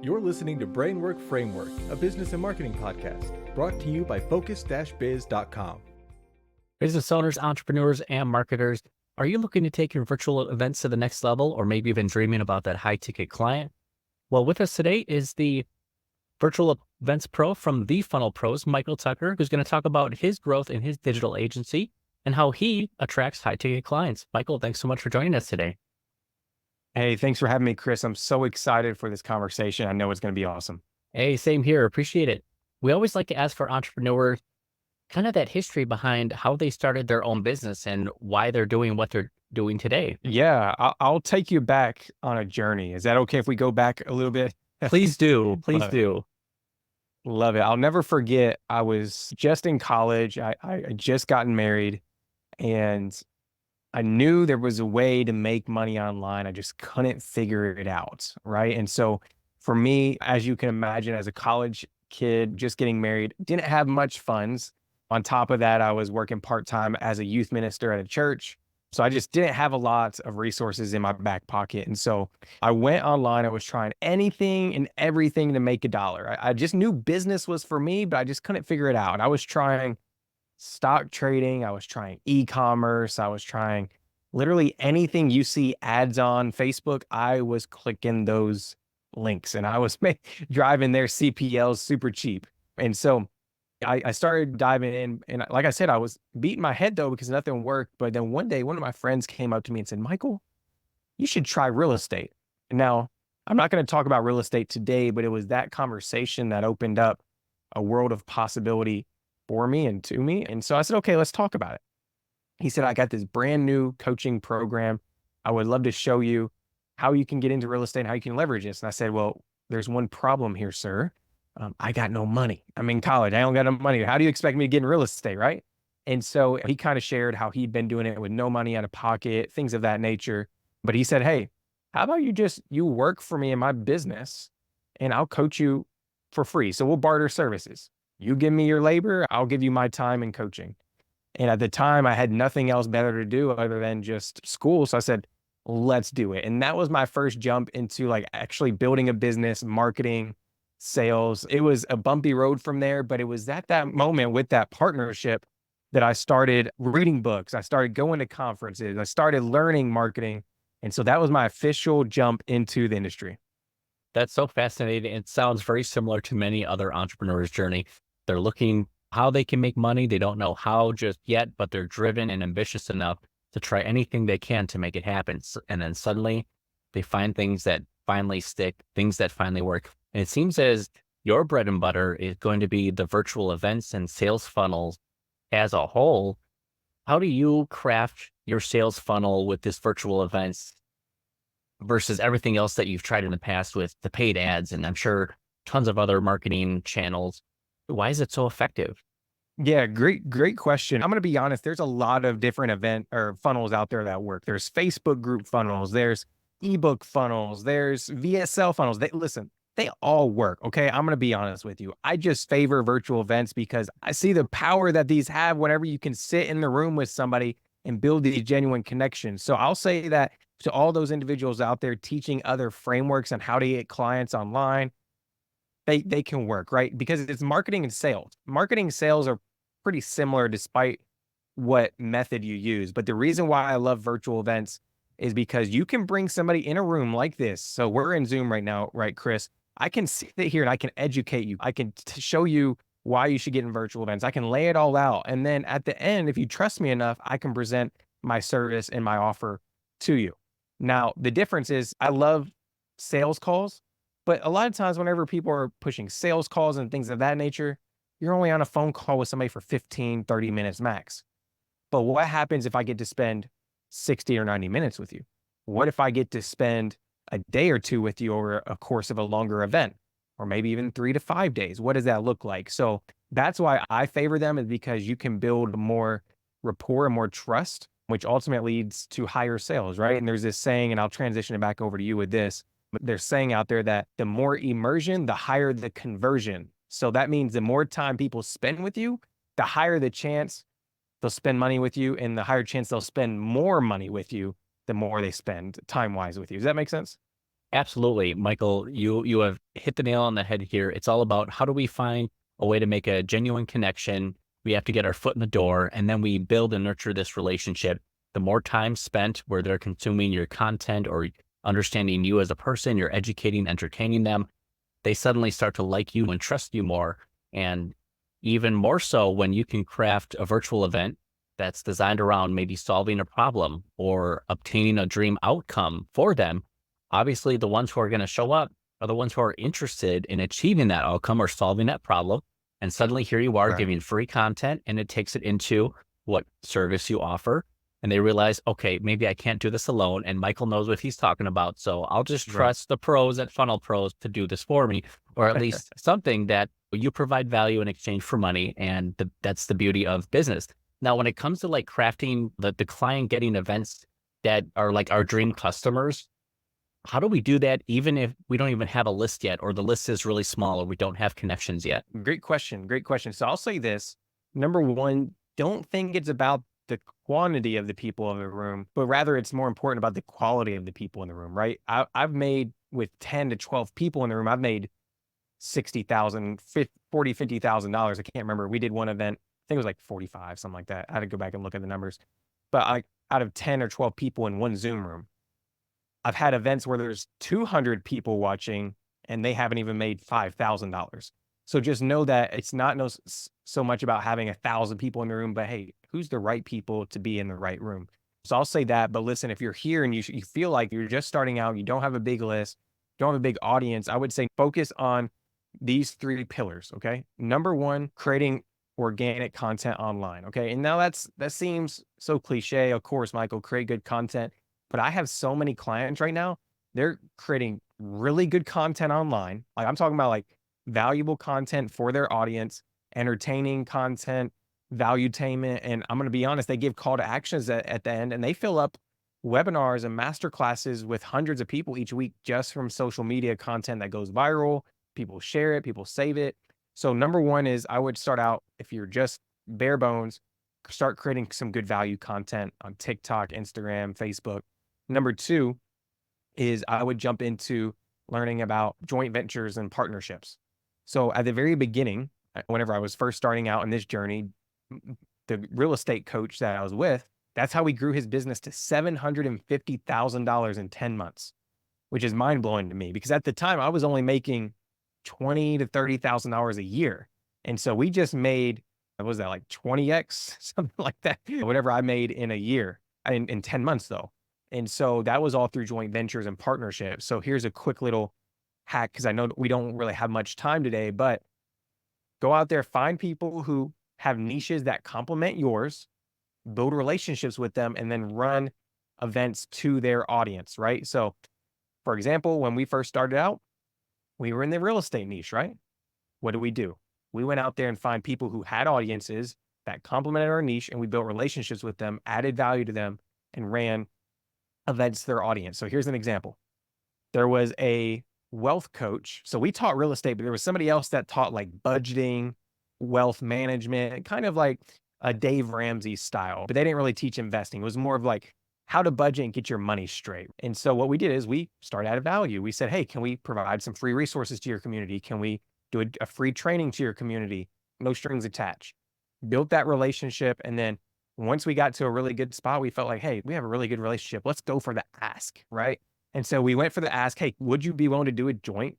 You're listening to Brainwork Framework, a business and marketing podcast, brought to you by focus-biz.com. Business owners, entrepreneurs, and marketers, are you looking to take your virtual events to the next level, or maybe even dreaming about that high-ticket client? Well, with us today is the Virtual Events Pro from The Funnel Pros, Michael Tucker, who's going to talk about his growth in his digital agency and how he attracts high-ticket clients. Michael, thanks so much for joining us today. Hey, thanks for having me, Chris. I'm so excited for this conversation. I know it's going to be awesome. Hey, same here. Appreciate it. We always like to ask for entrepreneurs kind of that history behind how they started their own business and why they're doing what they're doing today. Yeah, I'll take you back on a journey. Is that okay if we go back a little bit? Please do. Please Love it. do. Love it. I'll never forget, I was just in college. I had just gotten married, and I knew there was a way to make money online. I just couldn't figure it out, right? And so for me, as you can imagine, as a college kid just getting married, didn't have much funds. On top of that, I was working part-time as a youth minister at a church. So I just didn't have a lot of resources in my back pocket. And so I went online. I was trying anything and everything to make a dollar. I just knew business was for me, but I just couldn't figure it out. And I was trying stock trading. I was trying e-commerce. I was trying literally anything you see ads on Facebook. I was clicking those links and I was driving their CPLs super cheap. And so I started diving in, and like I said, I was beating my head though, because nothing worked. But then one day, one of my friends came up to me and said, Michael, you should try real estate. And now I'm not going to talk about real estate today, but it was that conversation that opened up a world of possibility for me and to me. And so I said, okay, let's talk about it. He said, I got this brand new coaching program. I would love to show you how you can get into real estate and how you can leverage this. And I said, well, there's one problem here, sir. I got no money. I'm in college. I don't got no money. How do you expect me to get in real estate, right? And so he kind of shared how he'd been doing it with no money out of pocket, things of that nature. But he said, hey, how about you work for me in my business and I'll coach you for free. So we'll barter services. You give me your labor, I'll give you my time and coaching. And at the time I had nothing else better to do other than just school. So I said, let's do it. And that was my first jump into like actually building a business, marketing, sales. It was a bumpy road from there, but it was at that moment with that partnership that I started reading books. I started going to conferences. I started learning marketing. And so that was my official jump into the industry. That's so fascinating. It sounds very similar to many other entrepreneurs' journey. They're looking how they can make money. They don't know how just yet, but they're driven and ambitious enough to try anything they can to make it happen. And then suddenly they find things that finally stick, things that finally work. And it seems as your bread and butter is going to be the virtual events and sales funnels as a whole. How do you craft your sales funnel with this virtual events versus everything else that you've tried in the past with the paid ads? And I'm sure tons of other marketing channels. Why is it so effective? Yeah, great question. I'm going to be honest. There's a lot of different event or funnels out there that work. There's Facebook group funnels. There's ebook funnels. There's VSL funnels. They all work. Okay. I'm going to be honest with you. I just favor virtual events because I see the power that these have whenever you can sit in the room with somebody and build these genuine connections. So I'll say that to all those individuals out there teaching other frameworks on how to get clients online, they can work, right? Because it's marketing and sales. Marketing and sales are pretty similar despite what method you use. But the reason why I love virtual events is because you can bring somebody in a room like this. So we're in Zoom right now, right, Chris? I can sit here and I can educate you. I can show you why you should get in virtual events. I can lay it all out. And then at the end, if you trust me enough, I can present my service and my offer to you. Now, the difference is I love sales calls, but a lot of times whenever people are pushing sales calls and things of that nature, you're only on a phone call with somebody for 15, 30 minutes max. But what happens if I get to spend 60 or 90 minutes with you? What if I get to spend a day or two with you over a course of a longer event, or maybe even 3 to 5 days? What does that look like? So that's why I favor them, is because you can build more rapport and more trust, which ultimately leads to higher sales, right? And there's this saying, and I'll transition it back over to you with this, but there's saying out there that the more immersion, the higher the conversion. So that means the more time people spend with you, the higher the chance they'll spend money with you, and the higher chance they'll spend more money with you the more they spend time-wise with you. Does that make sense? Absolutely, Michael, you have hit the nail on the head here. It's all about how do we find a way to make a genuine connection. We have to get our foot in the door, and then we build and nurture this relationship. The more time spent where they're consuming your content or understanding you as a person, you're educating, entertaining them, they suddenly start to like you and trust you more. And even more so when you can craft a virtual event that's designed around maybe solving a problem or obtaining a dream outcome for them. Obviously, the ones who are going to show up are the ones who are interested in achieving that outcome or solving that problem. And suddenly here you are Right. giving free content, and it takes it into what service you offer. And they realize, okay, maybe I can't do this alone. And Michael knows what he's talking about. So I'll just Right. trust the pros at Funnel Pros to do this for me, or at least something that you provide value in exchange for money. And that's the beauty of business. Now, when it comes to like crafting the client getting events that are like our dream customers, how do we do that even if we don't even have a list yet, or the list is really small, or we don't have connections yet? Great question. Great question. So I'll say this. Number one, don't think it's about the quantity of the people in the room, but rather it's more important about the quality of the people in the room, right? I've made with 10 to 12 people in the room, I've made 60,000, 40, $50,000. I can't remember. We did one event. I think it was like 45, something like that. I had to go back and look at the numbers. But out of 10 or 12 people in one Zoom room, I've had events where there's 200 people watching and they haven't even made $5,000. So just know that it's not so much about having 1,000 people in the room, but hey, who's the right people to be in the right room? So I'll say that. But listen, if you're here and you feel like you're just starting out, you don't have a big list, don't have a big audience, I would say focus on these 3 pillars. Okay. Number one, creating organic content online. Okay. And now that seems so cliche. Of course, Michael, create good content. But I have so many clients right now, they're creating really good content online. Like I'm talking about like valuable content for their audience, entertaining content, valuetainment. And I'm going to be honest, they give call to actions at the end and they fill up webinars and master classes with hundreds of people each week just from social media content that goes viral. People share it, people save it. So number one is I would start out, if you're just bare bones, start creating some good value content on TikTok, Instagram, Facebook. Number two is I would jump into learning about joint ventures and partnerships. So at the very beginning, whenever I was first starting out in this journey, the real estate coach that I was with, that's how we grew his business to $750,000 in 10 months, which is mind blowing to me because at the time I was only making $20,000 to $30,000 a year. And so we just made, what was that, like 20x, something like that, whatever I made in a year, in 10 months though. And so that was all through joint ventures and partnerships. So here's a quick little hack, because I know we don't really have much time today, but go out there, find people who have niches that complement yours, build relationships with them, and then run events to their audience, right? So for example, when we first started out, we were in the real estate niche, right? What do? We went out there and find people who had audiences that complemented our niche, and we built relationships with them, added value to them, and ran events to their audience. So here's an example. There was a wealth coach. So we taught real estate, but there was somebody else that taught like budgeting, wealth management, kind of like a Dave Ramsey style, but they didn't really teach investing. It was more of like how to budget and get your money straight. And so what we did is we started adding value. We said, hey, can we provide some free resources to your community? Can we do a free training to your community? No strings attached. Built that relationship. And then once we got to a really good spot, we felt like, hey, we have a really good relationship. Let's go for the ask, right? And so we went for the ask, hey, would you be willing to do a joint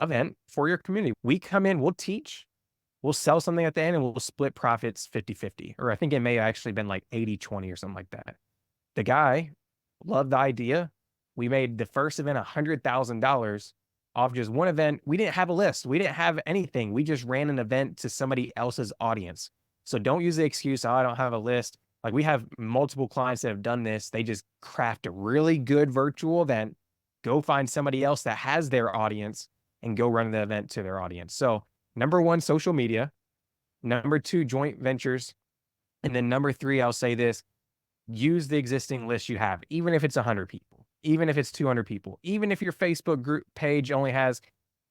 event for your community? We come in, we'll teach, we'll sell something at the end, and we'll split profits 50-50. Or I think it may have actually been like 80-20 or something like that. The guy loved the idea. We made the first event $100,000 off just one event. We didn't have a list. We didn't have anything. We just ran an event to somebody else's audience. So don't use the excuse, oh, I don't have a list. Like we have multiple clients that have done this. They just craft a really good virtual event, go find somebody else that has their audience and go run the event to their audience. So number one, social media. Number two, joint ventures. And then number three, I'll say this, use the existing list you have, even if it's 100 people, even if it's 200 people, even if your Facebook group page only has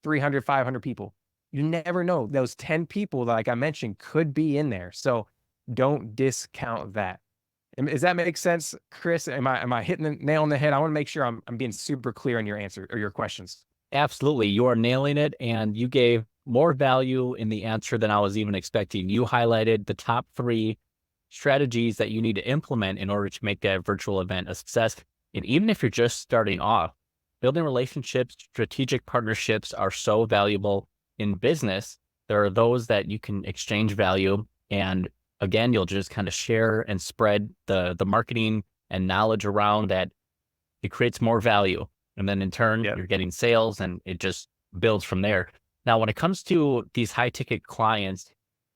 300, 500 people. You never know. Those 10 people, like I mentioned, could be in there. So don't discount that. Does that make sense, Chris? Am I hitting the nail on the head? I want to make sure I'm being super clear on your answer or your questions. Absolutely. You are nailing it. And you gave more value in the answer than I was even expecting. You highlighted the top 3 strategies that you need to implement in order to make that virtual event a success. And even if you're just starting off, building relationships, strategic partnerships are so valuable in business. There are those that you can exchange value. And again, you'll just kind of share and spread the marketing and knowledge around that. It creates more value. And then in turn, Yep. you're getting sales and it just builds from there. Now, when it comes to these high ticket clients,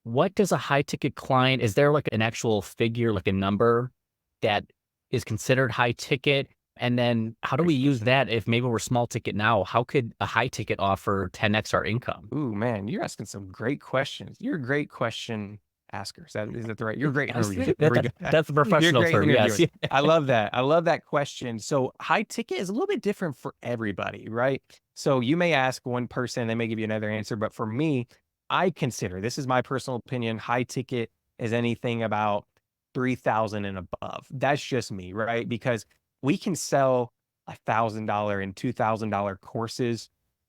what does a high ticket client, is there like an actual figure, like a number that is considered high ticket? And then how do we use that if maybe we're small ticket now? How could a high ticket offer 10x our income? Ooh, man, you're asking some great questions. You're a great question asker. Is that the right? You're a great interviewer. There we go. That's a You're a professional great term. interviewer. Yes. I love that. I love that question. So high ticket is a little bit different for everybody, right? So you may ask one person, they may give you another answer, but for me, I consider, this is my personal opinion, high ticket is anything about 3,000 and above. That's just me, right? Because we can sell $1,000 and $2,000 courses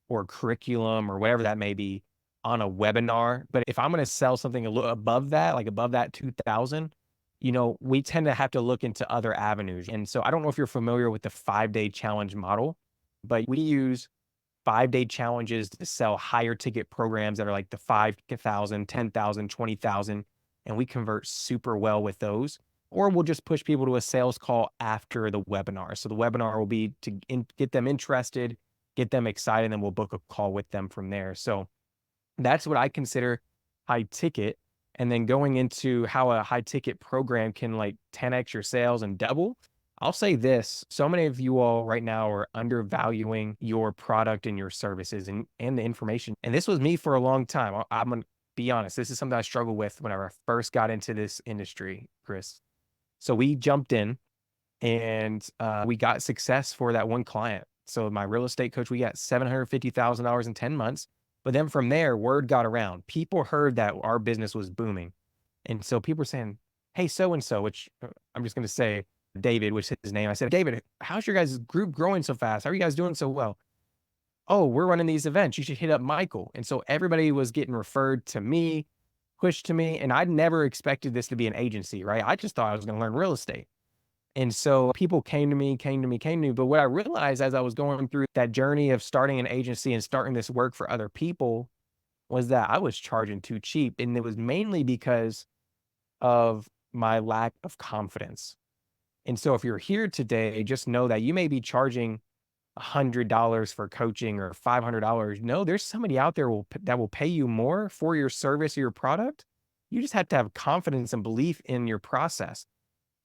or curriculum or whatever that may be on a webinar. But if I'm going to sell something a little above that, like above that 2000, we tend to have to look into other avenues. And so I don't know if you're familiar with the 5-day challenge model, but we use 5-day challenges to sell higher ticket programs that are like the 5,000, 10,000, 20,000, and we convert super well with those. Or we'll just push people to a sales call after the webinar. So the webinar will be to get them interested, get them excited, and then we'll book a call with them from there. So that's what I consider high ticket. And then going into how a high ticket program can like 10x your sales and double, I'll say this. So many of you all right now are undervaluing your product and your services and the information. And this was me for a long time. I'm going to be honest. This is something I struggled with whenever I first got into this industry, Chris. So we jumped in and we got success for that one client. So my real estate coach, we got $750,000 in 10 months. But then from there, word got around. People heard that our business was booming. And so people were saying, hey, so-and-so, which I'm just going to say David, which is his name. I said, David, how's your guys' group growing so fast? How are you guys doing so well? Oh, we're running these events. You should hit up Michael. And so everybody was getting referred to me, pushed to me. And I'd never expected this to be an agency, right? I just thought I was going to learn real estate. And so people came to me. But what I realized as I was going through that journey of starting an agency and starting this work for other people was that I was charging too cheap. And it was mainly because of my lack of confidence. And so if you're here today, just know that you may be charging $100 for coaching or $500. No, there's somebody out there that will pay you more for your service or your product. You just have to have confidence and belief in your process.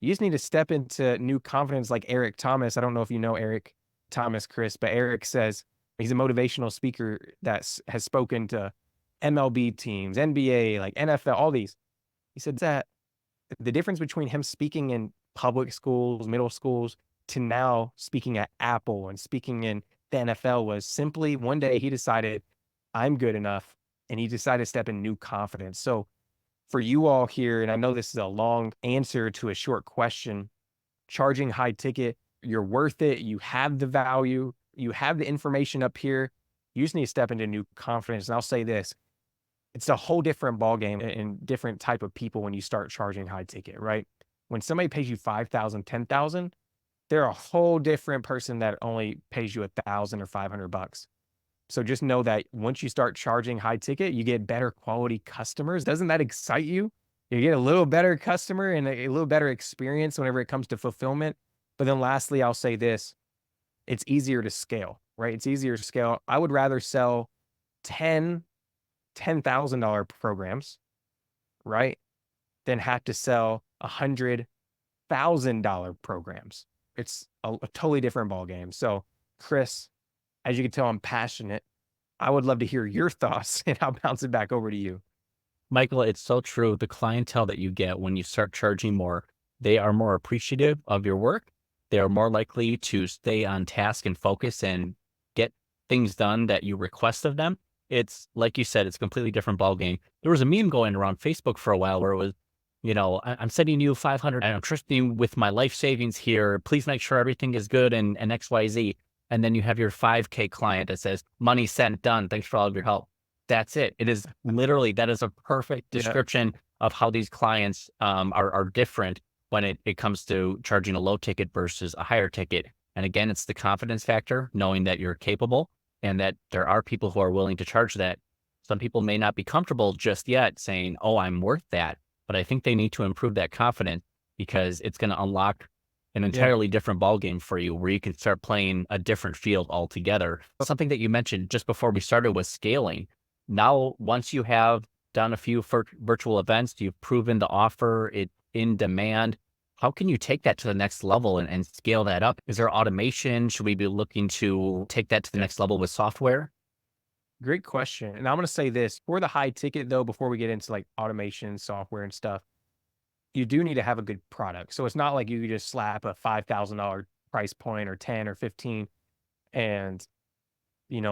You just need to step into new confidence like Eric Thomas. I don't know if you know Eric Thomas, Chris, but Eric says he's a motivational speaker that has spoken to MLB teams, NBA, like NFL, all these. He said that the difference between him speaking in public schools, middle schools, to now speaking at Apple and speaking in the NFL was simply one day he decided, I'm good enough. And he decided to step in new confidence. So for you all here, and I know this is a long answer to a short question, charging high ticket, you're worth it. You have the value. You have the information up here. You just need to step into new confidence. And I'll say this, it's a whole different ballgame and different type of people when you start charging high ticket, right? When somebody pays you 5,000, 10,000, they're a whole different person that only pays you 1,000 or $500. So just know that once you start charging high ticket, you get better quality customers. Doesn't that excite you? You get a little better customer and a little better experience whenever it comes to fulfillment. But then lastly, I'll say this, it's easier to scale, right? It's easier to scale. I would rather sell 10 $10,000 programs, right? Than have to sell $100,000 programs. It's a totally different ballgame. So Chris, as you can tell, I'm passionate. I would love to hear your thoughts and I'll bounce it back over to you. Michael, it's so true. The clientele that you get when you start charging more, they are more appreciative of your work. They are more likely to stay on task and focus and get things done that you request of them. It's like you said, it's a completely different ballgame. There was a meme going around Facebook for a while where it was I'm sending you 500 and I'm trusting you with my life savings here. Please make sure everything is good and XYZ. And then you have your 5K client that says, money sent, done. Thanks for all of your help. That's it. It is literally, that is a perfect Yeah. description of how these clients are different when it comes to charging a low ticket versus a higher ticket. And again, it's the confidence factor, knowing that you're capable and that there are people who are willing to charge that. Some people may not be comfortable just yet saying, oh, I'm worth that. But I think they need to improve that confidence because it's going to unlock an entirely different ballgame for you where you can start playing a different field altogether. Something that you mentioned just before we started was scaling. Now, once you have done a few virtual events, you've proven the offer, it in demand. How can you take that to the next level and scale that up? Is there automation? Should we be looking to take that to the next level with software? Great question. And I'm going to say this for the high ticket though, before we get into like automation, software and stuff, you do need to have a good product. So it's not like you could just slap a $5,000 price point or 10 or 15 and,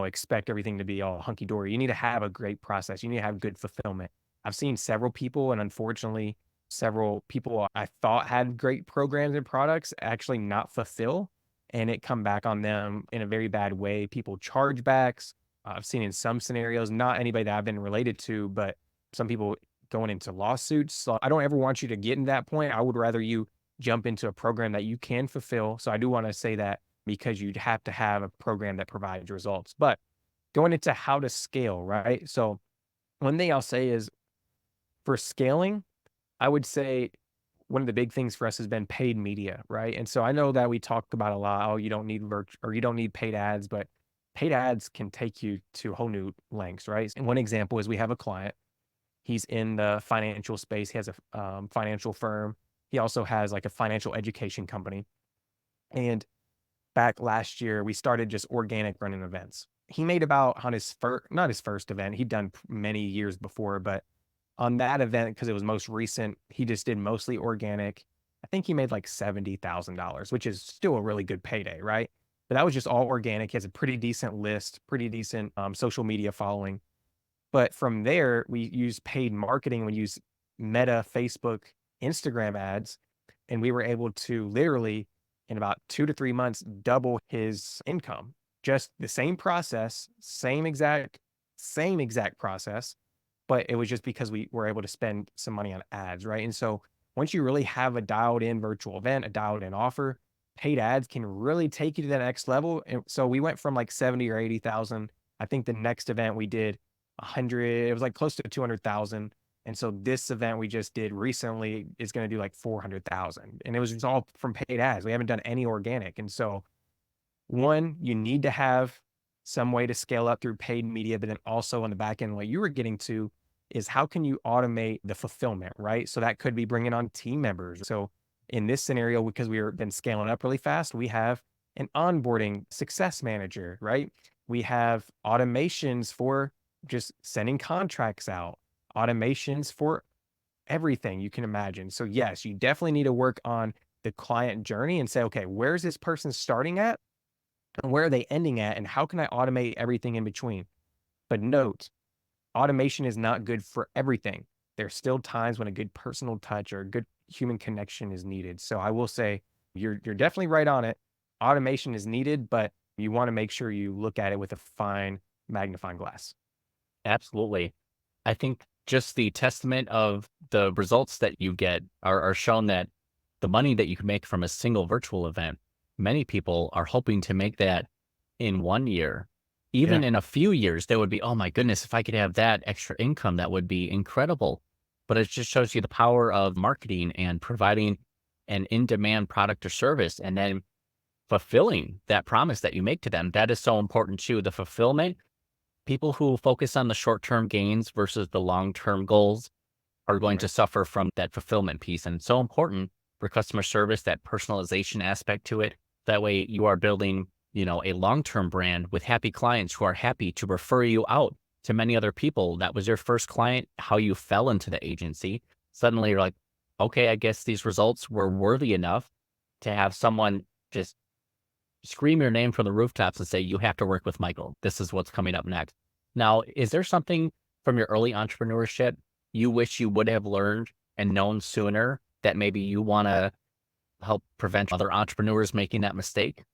expect everything to be all hunky dory. You need to have a great process. You need to have good fulfillment. I've seen several people, and unfortunately, several people I thought had great programs and products actually not fulfill, and it come back on them in a very bad way. People chargebacks. I've seen in some scenarios, not anybody that I've been related to, but some people going into lawsuits. So I don't ever want you to get in that point. I would rather you jump into a program that you can fulfill. So I do want to say that because you'd have to have a program that provides results. But going into how to scale, right? So one thing I'll say is for scaling, I would say one of the big things for us has been paid media, right? And so I know that we talk about a lot, oh, you don't need or you don't need paid ads, but paid ads can take you to whole new lengths, right? And one example is we have a client. He's in the financial space. He has a financial firm. He also has like a financial education company. And back last year, we started just organic running events. He made about on his first, not his first event, he'd done many years before, but on that event, because it was most recent, he just did mostly organic. I think he made like $70,000, which is still a really good payday, right? But that was just all organic. He has a pretty decent list, pretty decent social media following. But from there, we use paid marketing. We use Meta, Facebook, Instagram ads, and we were able to literally in about 2 to 3 months double his income. Just the same process, same exact process, but it was just because we were able to spend some money on ads, right? And so once you really have a dialed in virtual event, a dialed in offer, paid ads can really take you to the next level. And so we went from like 70 or 80,000. I think the next event we did 100, it was like close to 200,000. And so this event we just did recently is going to do like 400,000. And it was just all from paid ads. We haven't done any organic. And so one, you need to have some way to scale up through paid media, but then also on the back end, what you were getting to is how can you automate the fulfillment, right? So that could be bringing on team members. So in this scenario, because we've been scaling up really fast, we have an onboarding success manager, right? We have automations for just sending contracts out, automations for everything you can imagine. So yes, you definitely need to work on the client journey and say, okay, where's this person starting at and where are they ending at? And how can I automate everything in between? But note, automation is not good for everything. There's still times when a good personal touch or a good human connection is needed. So I will say you're definitely right on it. Automation is needed, but you want to make sure you look at it with a fine magnifying glass. Absolutely. I think just the testament of the results that you get are shown that the money that you can make from a single virtual event, many people are hoping to make that in 1 year. Even Yeah. in a few years, they would be, oh my goodness, if I could have that extra income, that would be incredible. But it just shows you the power of marketing and providing an in-demand product or service and then fulfilling that promise that you make to them. That is so important too. The fulfillment, people who focus on the short-term gains versus the long-term goals are going to Right. suffer from that fulfillment piece. And it's so important for customer service, that personalization aspect to it. That way you are building, a long-term brand with happy clients who are happy to refer you out to many other people. That was your first client, how you fell into the agency. Suddenly you're like, okay, I guess these results were worthy enough to have someone just scream your name from the rooftops and say, you have to work with Michael. This is what's coming up next. Now, is there something from your early entrepreneurship you wish you would have learned and known sooner that maybe you want to help prevent other entrepreneurs making that mistake?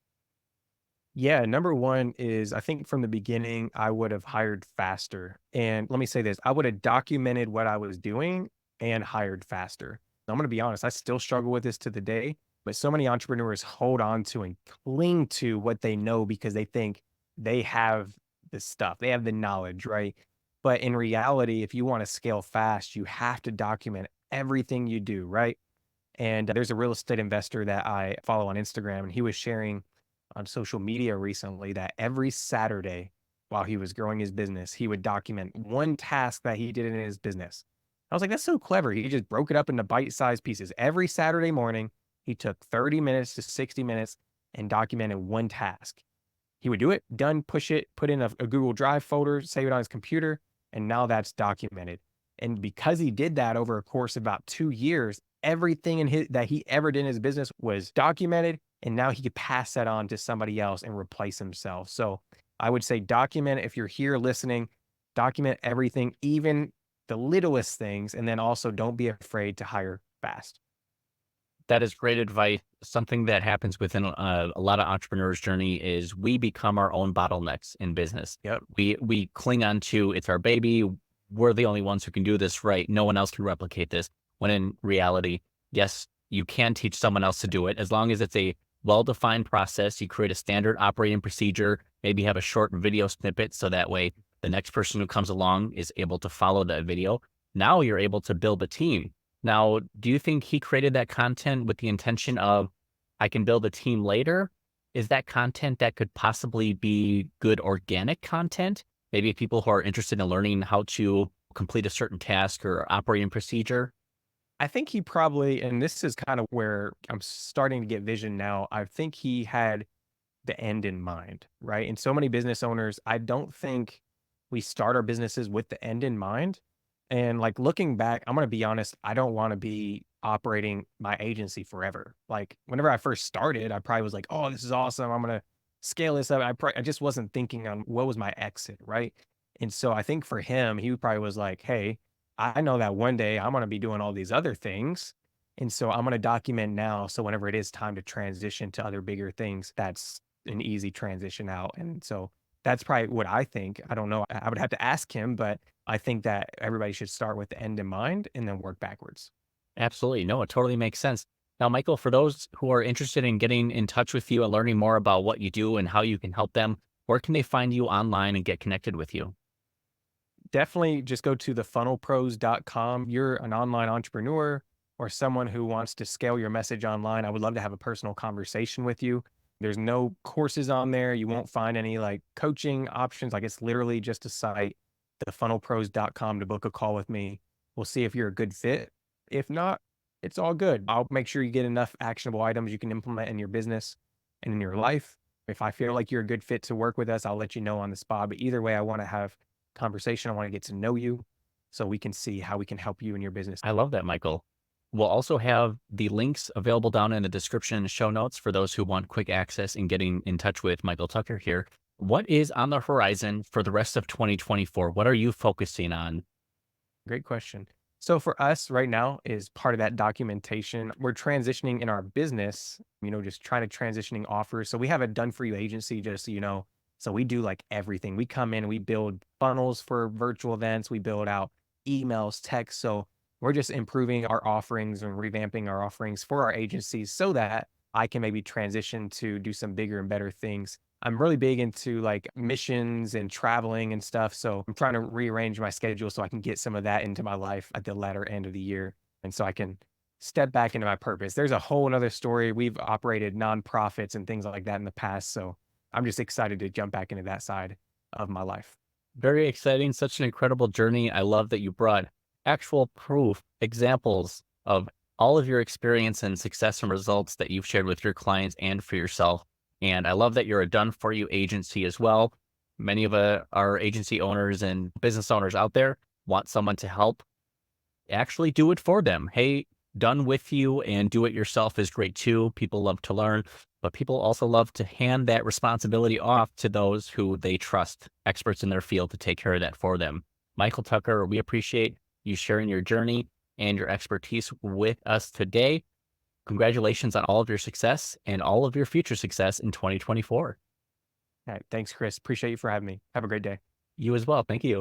Yeah, number one is I think from the beginning, I would have hired faster. And let me say this, I would have documented what I was doing and hired faster. I'm going to be honest, I still struggle with this to the day, but so many entrepreneurs hold on to and cling to what they know because they think they have the stuff, they have the knowledge, right? But in reality, if you want to scale fast, you have to document everything you do, right? And there's a real estate investor that I follow on Instagram, and he was sharing on social media recently that every Saturday while he was growing his business, he would document one task that he did in his business. I was like, that's so clever. He just broke it up into bite-sized pieces. Every Saturday morning, he took 30 minutes to 60 minutes and documented one task. He would do it, done, push it, put in a Google Drive folder, save it on his computer, and now that's documented. And because he did that over a course of about 2 years, everything in his that he ever did in his business was documented, and now he could pass that on to somebody else and replace himself. So I would say document if you're here listening, document everything, even the littlest things, and then also don't be afraid to hire fast. That is great advice. Something that happens within a lot of entrepreneurs' journey is we become our own bottlenecks in business. Yep. We cling on to it's our baby. We're the only ones who can do this right. No one else can replicate this. When in reality, yes, you can teach someone else to do it as long as it's a well-defined process. You create a standard operating procedure, maybe have a short video snippet so that way the next person who comes along is able to follow that video. Now you're able to build a team. Now, do you think he created that content with the intention of, I can build a team later? Is that content that could possibly be good organic content? Maybe people who are interested in learning how to complete a certain task or operating procedure? I think he probably, and this is kind of where I'm starting to get vision now. I think he had the end in mind, right? And so many business owners, I don't think we start our businesses with the end in mind. And like looking back, I'm going to be honest, I don't want to be operating my agency forever. Like whenever I first started, I probably was like, oh, this is awesome. I'm going to scale this up. I just wasn't thinking on what was my exit, right? And so I think for him, he probably was like, hey, I know that one day I'm going to be doing all these other things. And so I'm going to document now. So whenever it is time to transition to other bigger things, that's an easy transition out. And so that's probably what I think. I don't know. I would have to ask him, but I think that everybody should start with the end in mind and then work backwards. Absolutely. No, it totally makes sense. Now, Michael, for those who are interested in getting in touch with you and learning more about what you do and how you can help them, where can they find you online and get connected with you? Definitely just go to thefunnelpros.com. You're an online entrepreneur or someone who wants to scale your message online. I would love to have a personal conversation with you. There's no courses on there. You won't find any like coaching options. Like it's literally just a site, thefunnelpros.com to book a call with me. We'll see if you're a good fit. If not, it's all good. I'll make sure you get enough actionable items you can implement in your business and in your life. If I feel like you're a good fit to work with us, I'll let you know on the spot. But either way, I want to have conversation. I want to get to know you so we can see how we can help you in your business. I love that, Michael. We'll also have the links available down in the description and show notes for those who want quick access in getting in touch with Michael Tucker here. What is on the horizon for the rest of 2024? What are you focusing on? Great question. So for us right now is part of that documentation. We're transitioning in our business, just trying to transitioning offers. So we have a done for you agency, just so you know. So we do like everything. We come in, we build funnels for virtual events, we build out emails, text. So we're just improving our offerings and revamping our offerings for our agencies so that I can maybe transition to do some bigger and better things. I'm really big into like missions and traveling and stuff. So I'm trying to rearrange my schedule so I can get some of that into my life at the latter end of the year. And so I can step back into my purpose. There's a whole another story. We've operated nonprofits and things like that in the past. So I'm just excited to jump back into that side of my life. Very exciting. Such an incredible journey. I love that you brought actual proof, examples of all of your experience and success and results that you've shared with your clients and for yourself. And I love that you're a done for you agency as well. Many of our agency owners and business owners out there want someone to help actually do it for them. Hey, done with you and do it yourself is great too. People love to learn, but people also love to hand that responsibility off to those who they trust, experts in their field to take care of that for them. Michael Tucker, we appreciate you sharing your journey. and your expertise with us today. Congratulations on all of your success and all of your future success in 2024. All right. Thanks, Chris. Appreciate you for having me. Have a great day. You as well. Thank you.